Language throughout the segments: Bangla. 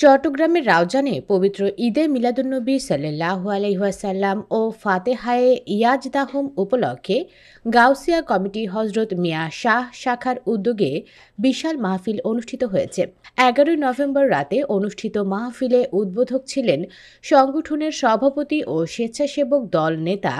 চট্টগ্রামের রাউজানে পবিত্র ঈদে মিলাদুন্নবী সাল্লাল্লাহু আলাইহি ওয়াসাল্লাম ও ফাতেহায়ে ইয়াজদাহুম উপলক্ষে গাউসিয়া কমিটি হজরত মিয়া শাহ শাখার উদ্যোগে বিশাল মাহফিল অনুষ্ঠিত হয়েছে। 11 নভেম্বর রাতে অনুষ্ঠিত মাহফিলে উদ্বোধক ছিলেন সংগঠনের সভাপতি ও স্বেচ্ছাসেবক দল নেতা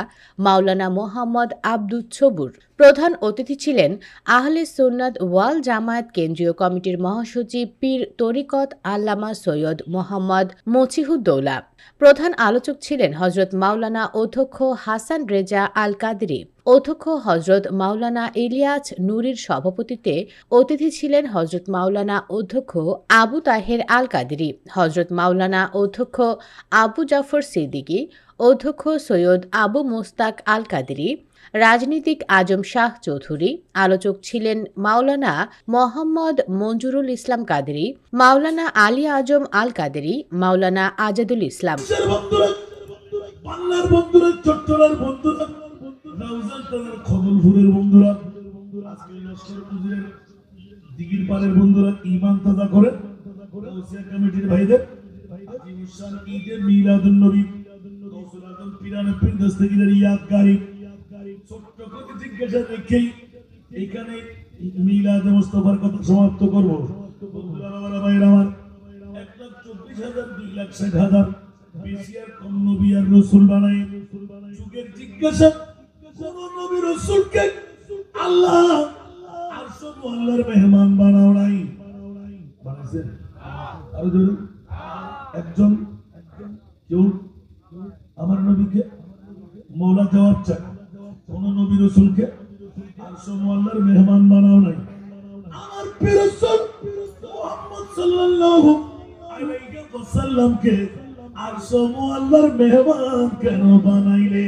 মাওলানা মোহাম্মদ আব্দুস ছবুর। প্রধান অতিথি ছিলেন আহলে সুন্নাত ওয়াল জামায়াত কেন্দ্রীয় কমিটির মহাসচিব পীর তরিকত আল্লামা সৈয়দ মোহাম্মদ মছিহুদ্দৌলা। প্রধান আলোচক ছিলেন হজরত মাওলানা অধ্যক্ষ হাসান রেজা আল কাদরি। অধ্যক্ষ হজরত মাওলানা ইলিয়াস নুরির সভাপতিত্বে অতিথি ছিলেন হজরত মাওলানা অধ্যক্ষ আবু তাহের আল কাদরি, হজরত মাওলানা অধ্যক্ষ আবু জাফর সিদ্দিকী, অধ্যক্ষ সৈয়দ আবু মোস্তাক আল কাদরি, রাজনীতিক আজম শাহ চৌধুরী। আলোচক ছিলেন মাওলানা মোহাম্মদ মঞ্জুরুল ইসলাম কাদরি, মাওলানা আলী আজম আল কাদরি, মাওলানা আজাদুল ইসলাম। জিজ্ঞাসা রেখেই এখানে মিলাদে মুস্তাফার কথা সমাপ্ত করবো। আমার 1,24,000 2,60,000 বেশি আর কম নবী আর রসুল বানাই যুগের জিজ্ঞাসা কোন নবী রসুলকে আল্লাহ আর সব আল্লাহর মেহমান বানাও নাই বানাইছেন? আরো ধরুন একজন কেউ আমার নবীকে মৌলা জবাব চায় কোন নবী রসুলকে আর সব আল্লাহর মেহমান বানাও নাই। আমার প্রিয় রাসূল মুহাম্মদ সাল্লাল্লাহু আলাইহি ওয়াসাল্লামকে আর সব আল্লাহর মেহমান কেন বানাইলে?